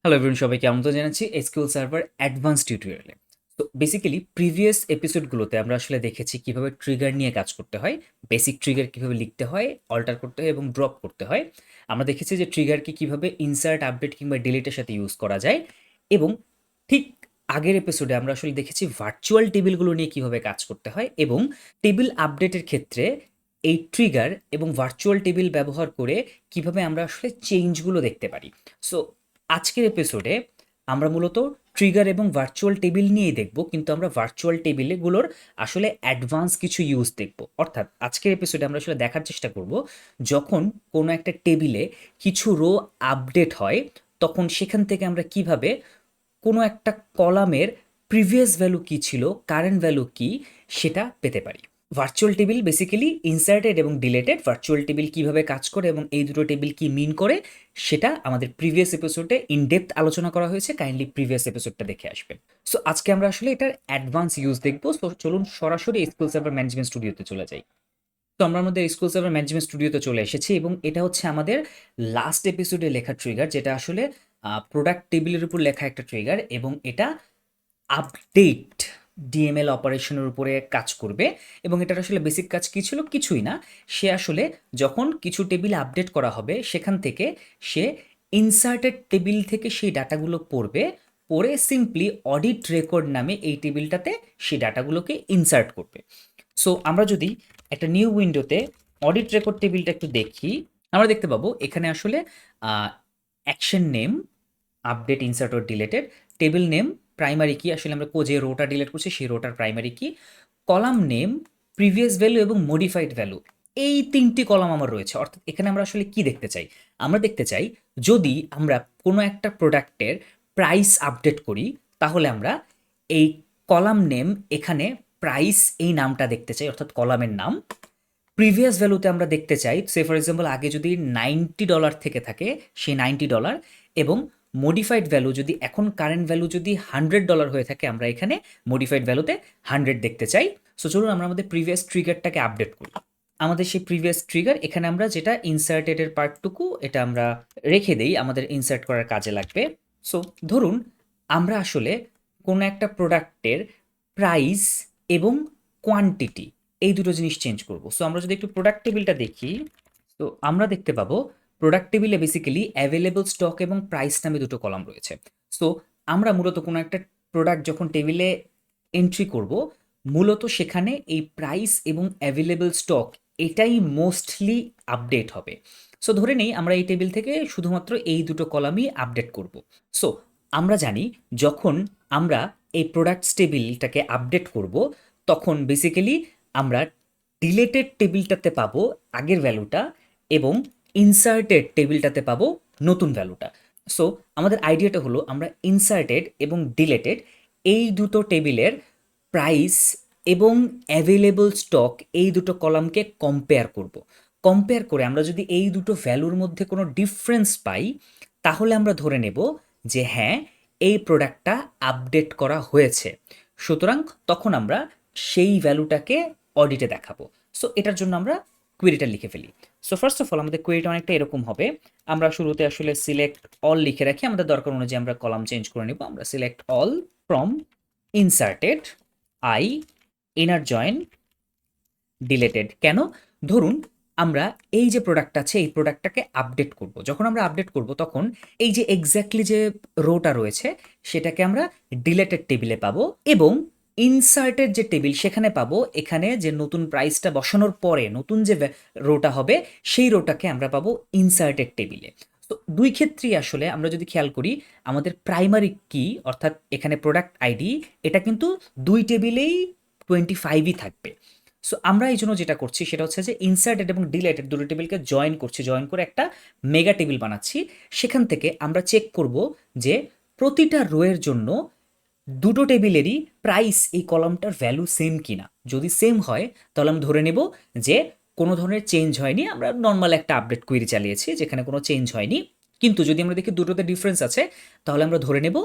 Hello everyone, সবাইকে আমন্ত্রণ জানাচ্ছি এসকিউএল সার্ভার অ্যাডভান্স টিউটোরিয়ালে। তো বেসিক্যালি প্রিভিয়াস এপিসোডগুলোতে আমরা আসলে দেখেছি কিভাবে ট্রিগার নিয়ে কাজ করতে হয়, বেসিক ট্রিগার কিভাবে লিখতে হয়, অল্টার করতে হয় এবং ড্রপ করতে হয়। আমরা দেখেছি যে ট্রিগারকে কিভাবে ইনসার্ট, আপডেট কিংবা ডিলিটের সাথে ইউজ করা যায়, এবং ঠিক আগের এপিসোডে আমরা আসলে দেখেছি ভার্চুয়াল টেবিলগুলো নিয়ে কিভাবে কাজ করতে হয় এবং টেবিল আপডেটের ক্ষেত্রে এই ট্রিগার এবং ভার্চুয়াল টেবিল ব্যবহার করে কিভাবে আমরা আসলে চেঞ্জগুলো দেখতে পারি। সো আজকের এপিসোডে আমরা মূলত ট্রিগার এবং ভার্চুয়াল টেবিল নিয়েই দেখব, কিন্তু আমরা ভার্চুয়াল টেবিলগুলোর আসলে অ্যাডভান্স কিছু ইউজ দেখব। অর্থাৎ আজকের এপিসোডে আমরা আসলে দেখার চেষ্টা করব যখন কোনো একটা টেবিলে কিছু রো আপডেট হয় তখন সেখান থেকে আমরা কিভাবে কোনো একটা কলামের প্রিভিয়াস ভ্যালু কী ছিল, কারেন্ট ভ্যালু কী, সেটা পেতে পারি। ভার্চুয়াল টেবিল বেসিক্যালি ইনসার্টেড এবং ডিলেটেড। ভার্চুয়াল টেবিল কিভাবে কাজ করে এবং এই দুটো টেবিল কি মিন করে সেটা আমাদের প্রিভিয়াস এপিসোডে ইনডেপথ আলোচনা করা হয়েছে, কাইন্ডলি প্রিভিয়াস এপিসোডটা দেখে আসবেন। সো আজকে আমরা আসলে এটার অ্যাডভান্স ইউজ দেখবো। সো চলুন সরাসরি এসকিউএল সার্ভার ম্যানেজমেন্ট স্টুডিওতে চলে যাই। তো আমরা আমাদের এসকিউএল সার্ভার ম্যানেজমেন্ট স্টুডিওতে চলে এসেছি এবং এটা হচ্ছে আমাদের লাস্ট এপিসোডে লেখা ট্রিগার, যেটা আসলে প্রোডাক্ট টেবিলের উপর লেখা একটা ট্রিগার, এবং এটা আপডেট ডিএমএল অপারেশনের উপরে কাজ করবে। এবং এটার আসলে বেসিক কাজ কী ছিল? কিছুই না। সে আসলে যখন কিছু টেবিল আপডেট করা হবে সেখান থেকে সে ইনসার্টেড টেবিল থেকে সেই ডাটাগুলো পড়বে, পড়ে সিম্পলি অডিট রেকর্ড নামে এই টেবিলটাতে সেই ডাটাগুলোকে ইনসার্ট করবে। সো আমরা যদি একটা নিউ উইন্ডোতে অডিট রেকর্ড টেবিলটা একটু দেখি, আমরা দেখতে পাবো এখানে আসলে action name, update, insert or deleted, table name, primary কি, আসলে আমরা যে রোটা ডিলিট করছি সেই রোটার প্রাইমারি কি, কলাম নেম, প্রিভিয়াস ভ্যালু এবং মডিফাইড ভ্যালু, এই তিনটি কলাম আমার রয়েছে। অর্থাৎ এখানে আমরা আসলে কি দেখতে চাই? আমরা দেখতে চাই যদি আমরা কোনো একটা প্রোডাক্টের প্রাইস আপডেট করি তাহলে আমরা এই কলাম নেম, এখানে প্রাইস এই নামটা দেখতে চাই, অর্থাৎ কলামের নাম। প্রিভিয়াস ভ্যালুতে আমরা দেখতে চাই, সে ফর এক্সাম্পল আগে যদি $90 থেকে থাকে সেই $90, এবং মডিফাইড ভ্যালু যদি এখন কারেন্ট ভ্যালু যদি $100 হয়ে থাকে আমরা এখানে মডিফাইড ভ্যালুতে 100 দেখতে চাই। সো চলুন আমরা আমাদের প্রিভিয়াস ট্রিগারটাকে আপডেট করি। আমাদের সেই প্রিভিয়াস ট্রিগার এখানে আমরা যেটা ইনসার্টেডের পার্টটুকু এটা আমরা রেখে দেই, আমাদের ইনসার্ট করার কাজে লাগবে। সো ধরুন আমরা আসলে কোনো একটা প্রোডাক্টের প্রাইস এবং কোয়ান্টিটি, এই দুটো জিনিস চেঞ্জ করব। সো আমরা যদি একটু প্রোডাক্ট টেবিলটা দেখি, তো আমরা দেখতে পাবো প্রোডাক্ট টেবিলে বেসিক্যালি অ্যাভেলেবল স্টক এবং প্রাইস নামে দুটো কলাম রয়েছে। সো আমরা মূলত কোনো একটা প্রোডাক্ট যখন টেবিলে এন্ট্রি করব, মূলত সেখানে এই প্রাইস এবং অ্যাভেলেবল স্টক এটাই মোস্টলি আপডেট হবে। সো ধরে নেই আমরা এই টেবিল থেকে শুধুমাত্র এই দুটো কলামই আপডেট করব। সো আমরা জানি যখন আমরা এই প্রোডাক্টস টেবিলটাকে আপডেট করব তখন বেসিক্যালি আমরা ডিলেটেড টেবিলটাতে পাবো আগের ভ্যালুটা এবং ইনসার্টেড টেবিলটাতে পাবো নতুন ভ্যালুটা। সো আমাদের আইডিয়াটা হলো আমরা ইনসার্টেড এবং ডিলেটেড এই দুটো টেবিলের প্রাইস এবং অ্যাভেলেবল স্টক এই দুটো কলামকে কম্পেয়ার করব। কম্পেয়ার করে আমরা যদি এই দুটো ভ্যালুর মধ্যে কোনো ডিফারেন্স পাই তাহলে আমরা ধরে নেব যে হ্যাঁ, এই প্রোডাক্টটা আপডেট করা হয়েছে। সুতরাং তখন আমরা সেই ভ্যালুটাকে অডিটে দেখাবো। সো এটার জন্য আমরা কোয়েরিটা লিখে ফেলি। সো ফার্স্ট অফ অল আমাদের কোয়েরিটা অনেকটা এরকম হবে। আমরা শুরুতে আসলে সিলেক্ট অল লিখে রাখি, আমাদের দরকার অনুযায়ী আমরা কলাম চেঞ্জ করে নেব। আমরা select all from inserted I inner join deleted. কেন? ধরুন আমরা এই যে প্রোডাক্ট আছে এই প্রোডাক্টটাকে আপডেট করব। যখন আমরা আপডেট করব তখন এই যে এক্স্যাক্টলি যে রোটা রয়েছে সেটাকে আমরা ডিলেটেড টেবিলে পাবো, এবং ইনসার্টেড যে টেবিল সেখানে পাবো এখানে যে নতুন প্রাইসটা বসানোর পরে নতুন যে রোটা হবে সেই রোটাকে আমরা পাবো ইনসার্টেড টেবিলে। তো দুই ক্ষেত্রেই আসলে আমরা যদি খেয়াল করি আমাদের প্রাইমারি কি অর্থাৎ এখানে প্রোডাক্ট আইডি এটা কিন্তু দুই টেবিলেই 25ই থাকবে। সো আমরা এই জন্য যেটা করছি সেটা হচ্ছে যে ইনসার্টেড এবং ডিলেটেড দুটো টেবিলকে জয়েন করছি, জয়েন করে একটা মেগা টেবিল বানাচ্ছি। সেখান থেকে আমরা চেক করব যে প্রতিটা রোয়ের জন্য দুটো টেবিলেরই প্রাইস এই কলামটার ভ্যালু সেম কিনা। যদি সেম হয় তাহলে আমি ধরে নেব যে কোনো ধরনের চেঞ্জ হয়নি, আমরা নর্মাল একটা আপডেট কোয়েরি চালিয়েছি যেখানে কোনো চেঞ্জ হয়নি। কিন্তু যদি আমরা দেখি দুটোতে ডিফারেন্স আছে তাহলে আমরা ধরে নেব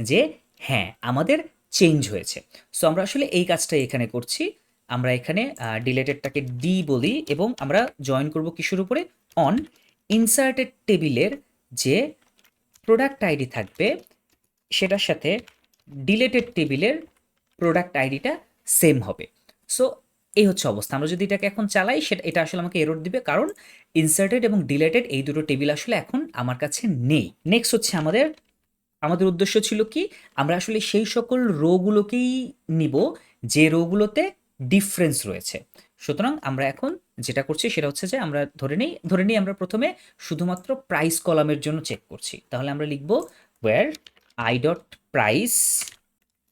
যে হ্যাঁ, আমাদের চেঞ্জ হয়েছে। সো আমরা আসলে এই কাজটাই এখানে করছি। আমরা এখানে ডিলেটেডটাকে ডি বলি এবং আমরা জয়েন করব কিসের উপরে? অন ইনসার্টেড টেবিলের যে প্রোডাক্ট আইডি থাকবে সেটার সাথে ডিলেটেড টেবিলের প্রোডাক্ট আইডিটা সেম হবে। সো এই হচ্ছে অবস্থা। আমরা যদি এটাকে এখন চালাই এটা আসলে আমাকে এরর দিবে, কারণ ইনসার্টেড এবং ডিলেটেড এই দুটো টেবিল আসলে এখন আমার কাছে নেই। নেক্সট হচ্ছে আমাদের উদ্দেশ্য ছিল কি, আমরা আসলে সেই সকল রোগুলোকেই নিব যে রোগুলোতে ডিফারেন্স রয়েছে। সুতরাং আমরা এখন যেটা করছি সেটা হচ্ছে যে আমরা ধরে নিই আমরা প্রথমে শুধুমাত্র প্রাইস কলামের জন্য চেক করছি। তাহলে আমরা লিখব where i dot price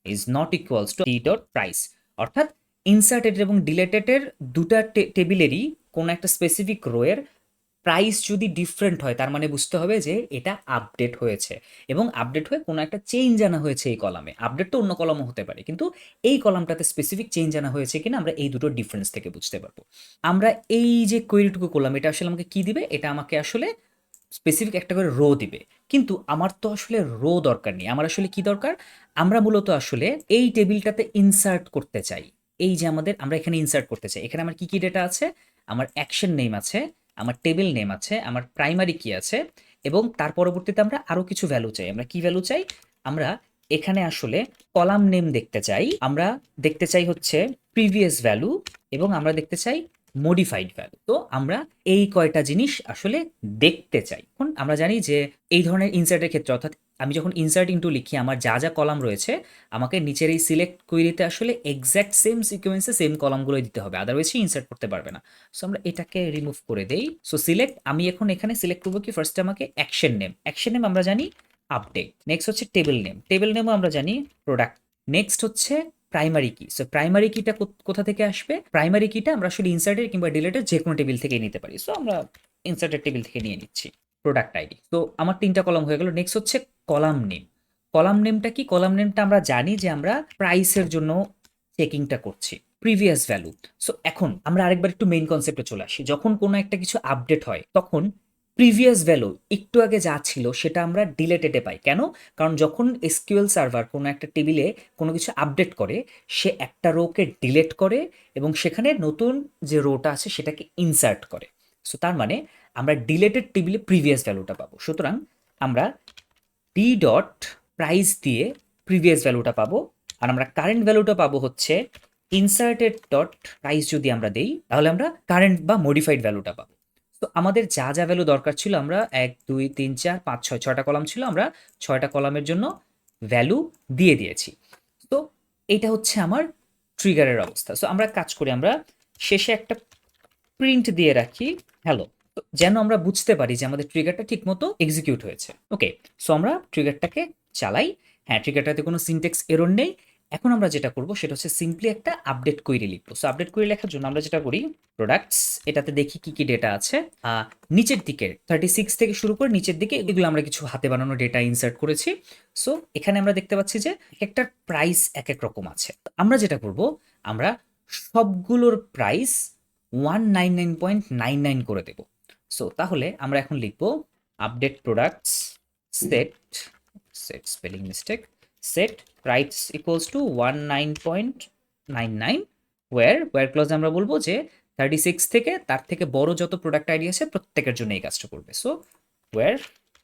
is not equals to d dot price, অর্থাৎ ইনসার্টেড এবং ডিলেটেডের দুটা টেবিলেরই কোনো একটা স্পেসিফিক রোয়ের প্রাইস যদি ডিফারেন্ট হয় তার মানে বুঝতে হবে যে এটা আপডেট হয়েছে, এবং আপডেট হয়ে কোনো একটা চেঞ্জ আনা হয়েছে এই কলামে। আপডেট তো অন্য কলামও হতে পারে, কিন্তু এই কলামটাতে স্পেসিফিক চেঞ্জ আনা হয়েছে কিনা আমরা এই দুটো ডিফারেন্স থেকে বুঝতে পারবো। আমরা এই যে কোয়েরিটুকু করলাম এটা আসলে আমাকে কি দিবে, এটা আমাকে আসলে স্পেসিফিক একটা করে রো দিবে, কিন্তু আমার তো আসলে রো দরকার নেই। আমার আসলে কি দরকার, আমরা মূলত আসলে এই টেবিলটাতে ইনসার্ট করতে চাই। এই যে আমরা এখানে ইনসার্ট করতে চাই, এখানে আমার কি কি ডেটা আছে, আমার অ্যাকশন নেম আছে, আমার টেবিল নেম আছে, আমার প্রাইমারি কি আছে, এবং তার পরবর্তীতে আমরা আরো কিছু ভ্যালু চাই। আমরা কি ভ্যালু চাই, আমরা এখানে আসলে কলাম নেম দেখতে চাই, আমরা দেখতে চাই হচ্ছে প্রিভিয়াস ভ্যালু, এবং আমরা দেখতে চাই মডিফাইড ভ্যালু। তো আমরা এই কয়টা জিনিস আসলে দেখতে চাই। এখন আমরা জানি যে এই ধরনের ইনসার্টের ক্ষেত্রে, অর্থাৎ আমি যখন ইনসার্ট ইনটু লিখি আমার যা যা কলাম রয়েছে আমাকে নিচের এই সিলেক্ট কুইরিতে আসলে এক্স্যাক্ট সেম সিকোয়েন্সে সেম কলামগুলোই দিতে হবে, আদারওয়াইজ সে ইনসার্ট করতে পারবে না। সো আমরা এটাকে রিমুভ করে দেই। সো সিলেক্ট, আমি এখন এখানে সিলেক্ট করবো কি, ফার্স্টে আমাকে অ্যাকশন নেম আমরা জানি আপডেট, নেক্সট হচ্ছে টেবিল নেমও আমরা জানি প্রোডাক্ট, নেক্সট হচ্ছে প্রাইমারি কি। সো প্রাইমারি কিটা কোথা থেকে আসবে, প্রাইমারি কিটা আমরা আসলে ইনসার্টেড কিংবা ডিলেটেড যে কোনো টেবিল থেকে নিতে পারি। সো আমরা ইনসার্টেড টেবিল থেকে নিয়ে নিচ্ছি প্রোডাক্ট আইডি। তো আমার 3টা কলাম হয়ে গেল। নেক্সট হচ্ছে কলাম নেম। কলাম নেমটা কি, কলাম নেমটা আমরা জানি যে আমরা প্রাইসের জন্য চেকিংটা করছি, প্রিভিয়াস ভ্যালু। সো এখন আমরা আরেকবার একটু মেইন কনসেপ্টে চলে আসি। যখন কোনো একটা কিছু আপডেট হয় তখন প্রিভিয়াস ভ্যালু একটু আগে যা ছিল সেটা আমরা ডিলেটেডে পাই। কেন, কারণ যখন এসকিউএল সার্ভার কোনো একটা টেবিলে কোনো কিছু আপডেট করে সে একটা রোকে ডিলেট করে এবং সেখানে নতুন যে রোটা আছে সেটাকে ইনসার্ট করে। সো তার মানে আমরা ডিলেটেড টেবিলে প্রিভিয়াস ভ্যালুটা পাবো। সুতরাং আমরা ডি ডট প্রাইস দিয়ে প্রিভিয়াস ভ্যালুটা পাবো, আর আমরা কারেন্ট ভ্যালুটা পাবো হচ্ছে ইনসার্টেড ডট প্রাইস যদি আমরা দেই তাহলে আমরা কারেন্ট বা মডিফাইড ভ্যালুটা পাবো। তো আমাদের যা যা ভ্যালু দরকার ছিল, আমরা 1 2 3 4 5 6 6টা কলাম ছিল, আমরা 6টা কলামের জন্য ভ্যালু দিয়ে দিয়েছি। তো এটা হচ্ছে আমার ট্রিগারের অবস্থা। সো আমরা কাজ করি, আমরা শেষে একটা প্রিন্ট দিয়ে রাখি হ্যালো, যেন আমরা বুঝতে পারি যে আমাদের ট্রিগারটা ঠিকমতো এক্সিকিউট হয়েছে। ওকে, সো আমরা ট্রিগারটাকে চালাই। হ্যাঁ, ট্রিগারটাতে কোনো সিনট্যাক্স এরর নেই। এখন আমরা যেটা করব সেটা হচ্ছে সিম্পলি একটা আপডেট কোয়েরি লিখবো। সো আপডেট কোয়েরি লেখার জন্য আমরা যেটা করি, প্রোডাক্টস, এটাতে দেখি কি কি ডেটা আছে। নিচের দিকে 36 থেকে শুরু করে নিচের দিকে এগুলো আমরা কিছু হাতে বানানো ডেটা ইনসার্ট করেছি। সো এখানে আমরা দেখতে পাচ্ছি যে একটা প্রাইস এক এক রকম আছে। আমরা যেটা করব, আমরা সবগুলোর প্রাইস 199.99 করে দেব। সো তাহলে আমরা এখন লিখব update products set spelling mistake, set price equals to 19.99, where ক্লজে আমরা বলবো যে 36 থেকে তার থেকে বড় যত প্রোডাক্ট আইডি আছে প্রত্যেকের জন্য এই কাজটা করবে। So where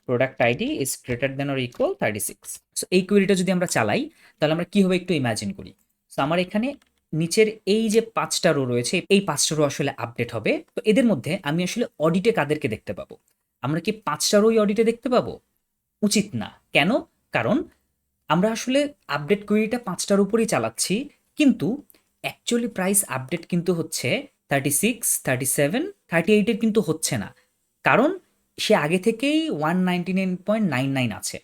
product ID is greater than or equal 36। সো এই কোয়েরিটা যদি আমরা চালাই তাহলে আমরা কি হবে একটু ইমাজিন করি। সো আমার এখানে নিচের এই যে 5টা রো রয়েছে এই 5টা রো আসলে আপডেট হবে। তো এদের মধ্যে আমি আসলে অডিটে কাদেরকে দেখতে পাবো, আমরা কি 5টা রোই অডিটে দেখতে পাবো? উচিত না। কেন, কারণ আমরা আসলে আপডেট কোয়েরিটা 5টার উপরেই চালাচ্ছি, কিন্তু অ্যাকচুয়ালি প্রাইস আপডেট কিন্তু হচ্ছে 36 37 38 এর কিন্তু হচ্ছে না, কারণ সে আগে থেকেই 199.99 আছে।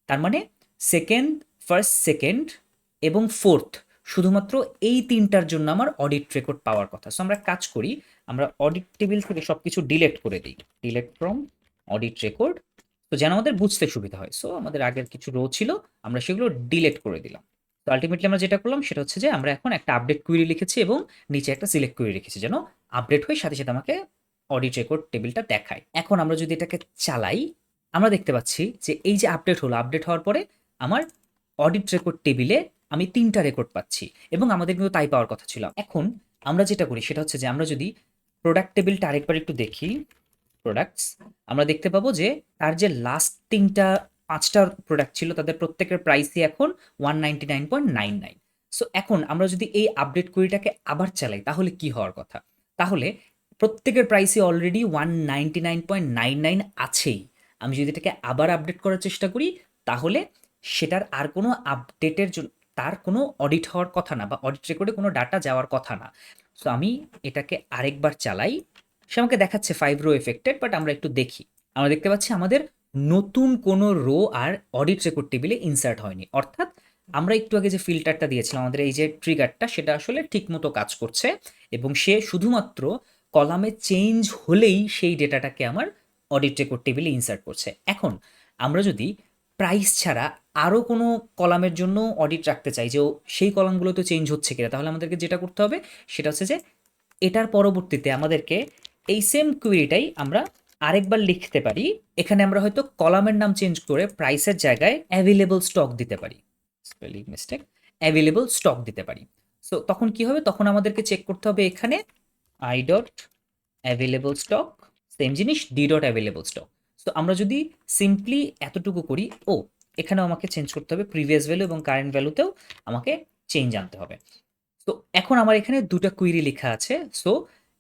তার মানে ফার্স্ট সেকেন্ড এবং ফোর্থ শুধুমাত্র এই 3টার জন্য আমার অডিট রেকর্ড পাওয়ার কথা। সো আমরা কাজ করি, আমরা অডিট টেবিল থেকে সবকিছু ডিলেট করে দিই, ডিলেট ফ্রম অডিট রেকর্ড, তো যেন আমাদের বুঝতে সুবিধা হয়। সো আমাদের আগের কিছু রো ছিল আমরা সেগুলো ডিলেট করে দিলাম। তো আলটিমেটলি আমরা যেটা করলাম সেটা হচ্ছে যে আমরা এখন একটা আপডেট কুইরি লিখেছি এবং নিচে একটা সিলেক্ট কুইরি লিখেছি, যেন আপডেট হয়ে সাথে সাথে আমাকে অডিট রেকর্ড টেবিলটা দেখায়। এখন আমরা যদি এটাকে চালাই আমরা দেখতে পাচ্ছি যে এই যে আপডেট হলো, আপডেট হওয়ার পরে আমার অডিট রেকর্ড টেবিলে আমি 3টা রেকর্ড পাচ্ছি এবং আমাদের কিন্তু তাই পাওয়ার কথা ছিল। এখন আমরা যেটা করি সেটা হচ্ছে যে আমরা যদি প্রোডাক্ট টেবিলটা আরেকবার একটু দেখি, প্রোডাক্টস, আমরা দেখতে পাবো যে তার যে লাস্ট 3টা 5টা প্রোডাক্ট ছিল, তাদের প্রত্যেকের প্রাইসই এখন 199.99। সো এখন আমরা যদি এই আপডেট কুইরিটাকে আবার চালাই তাহলে কি হওয়ার কথা? তাহলে প্রত্যেকের প্রাইসই অলরেডি 199.99 আছেই। আমি যদি এটাকে আবার আপডেট করার চেষ্টা করি তাহলে সেটার আর কোনো আপডেটের জন্য তার কোনো অডিট হওয়ার কথা না, বা অডিট রেকর্ডে কোনো ডাটা যাওয়ার কথা না। সো আমি এটাকে আরেকবার চালাই, সে আমাকে দেখাচ্ছে 5 রো এফেক্টেড, বাট আমরা একটু দেখি। আমরা দেখতে পাচ্ছি আমাদের নতুন কোনো রো আর অডিট রেকর্ড টেবিলে ইনসার্ট হয়নি। অর্থাৎ আমরা একটু আগে যে ফিল্টারটা দিয়েছিলাম, আমাদের এই যে ট্রিগারটা, সেটা আসলে ঠিকমতো কাজ করছে এবং সে শুধুমাত্র কলামে চেঞ্জ হলেই সেই ডেটাটাকে আমার অডিট রেকর্ড টেবিলে ইনসার্ট করছে। এখন আমরা যদি প্রাইস ছাড়া আরও কোনো কলামের জন্য অডিট রাখতে চাই যে সেই কলামগুলো তো চেঞ্জ হচ্ছে কিনা, তাহলে আমাদেরকে যেটা করতে হবে সেটা হচ্ছে যে এটার পরবর্তীতে আমাদেরকে এই সেম কুইরিটাই আমরা আরেকবার লিখতে পারি। এখানে আমরা হয়তো কলামের নাম চেঞ্জ করে প্রাইসের জায়গায় অ্যাভেলেবল স্টক দিতে পারি, স্পেলিং মিস্টেক, অ্যাভেলেবল স্টক দিতে পারি। সো তখন কি হবে, তখন আমাদেরকে চেক করতে হবে এখানে I dot available stock, same জিনিস D dot available stock. So আমরা যদি সিম্পলি এতটুকু করি, ও এখানেও আমাকে চেঞ্জ করতে হবে, প্রিভিয়াস ভ্যালু এবং কারেন্ট ভ্যালুতেও আমাকে চেঞ্জ আনতে হবে। তো এখন আমার এখানে দুটা কুইরি লেখা আছে। সো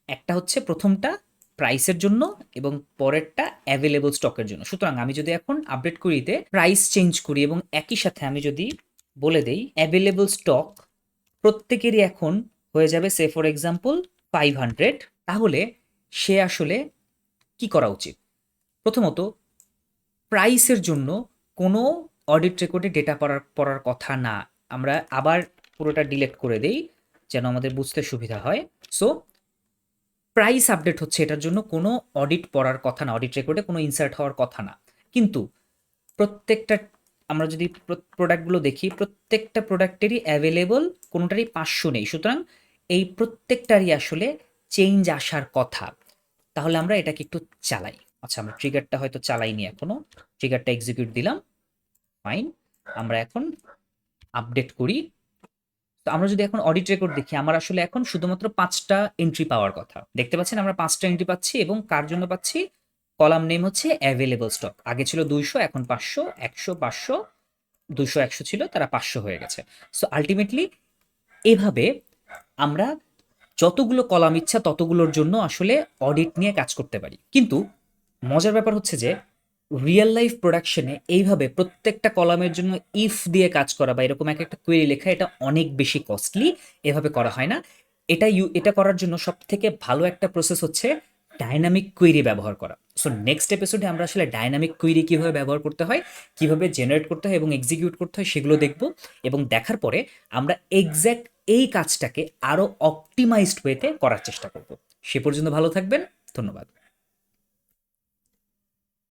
একটা হচ্ছে প্রথমটা প্রাইসের জন্য এবং পরেরটা অ্যাভেলেবল স্টকের জন্য। সুতরাং আমি যদি এখন আপডেট কুইরিতে প্রাইস চেঞ্জ করি এবং একই সাথে আমি যদি বলে দেই অ্যাভেলেবল স্টক, প্রত্যেকেরই এখন হয়ে যাবে সে ফর এক্সাম্পল 500, তাহলে সে আসলে কি করা উচিত? প্রথমত প্রাইসের জন্য কোনো অডিট রেকর্ডে ডেটা পড়ার কথা না। আমরা আবার পুরোটা ডিলিট করে দেই যেন আমাদের বুঝতে সুবিধা হয়। সো প্রাইস আপডেট হচ্ছে, এটার জন্য কোনো অডিট পড়ার কথা না, অডিট রেকর্ডে কোনো ইনসার্ট হওয়ার কথা না। কিন্তু প্রত্যেকটা আমরা যদি প্রোডাক্টগুলো দেখি, প্রত্যেকটা প্রোডাক্টেরই অ্যাভেলেবল কোনোটারই 500 নেই। সুতরাং এই প্রত্যেকটারই আসলে চেঞ্জ আসার কথা। তাহলে আমরা এটাকে একটু চালাই। আচ্ছা, আমরা ট্রিগারটা হয়তো চালাইনি এখনো, ট্রিগারটা এক্সিকিউট দিলাম, ফাইন। আমরা এখন আপডেট করি। তো আমরা যদি এখন অডিট রেকর্ড দেখি, আমার আসলে এখন শুধুমাত্র 5টা এন্ট্রি পাওয়ার কথা। দেখতে পাচ্ছেন আমরা 5টা এন্ট্রি পাচ্ছি এবং কার জন্য পাচ্ছি? কলাম নেম হচ্ছে অ্যাভেলেবল স্টক। আগে ছিল 200, এখন 500, 100, 500, 200, 100 ছিল, তারা 500 হয়ে গেছে। সো আলটিমেটলি এভাবে আমরা যতগুলো কলাম ইচ্ছা ততগুলোর জন্য আসলে অডিট নিয়ে কাজ করতে পারি। কিন্তু মজার ব্যাপার হচ্ছে যে রিয়েল লাইফ প্রোডাকশনে এইভাবে প্রত্যেকটা কলামের জন্য ইফ দিয়ে কাজ করা বা এরকম একটা কোয়েরি লেখা, এটা অনেক বেশি কস্টলি। এভাবে করা হয় না। এটা করার জন্য সব থেকে ভালো একটা প্রসেস হচ্ছে ডাইনামিক কুয়েরি ব্যবহার করা। সো নেক্সট এপিসোডে আমরা আসলে ডাইনামিক কুয়েরি কিভাবে ব্যবহার করতে হয়, কিভাবে জেনারেট করতে হয় এবং এক্সিকিউট করতে হয় সেগুলো দেখব। এবং দেখার পরে আমরা এক্স্যাক্ট এই কাজটাকে আরো অপটিমাইজড ওয়েতে করার চেষ্টা করব। সে পর্যন্ত ভালো থাকবেন। ধন্যবাদ।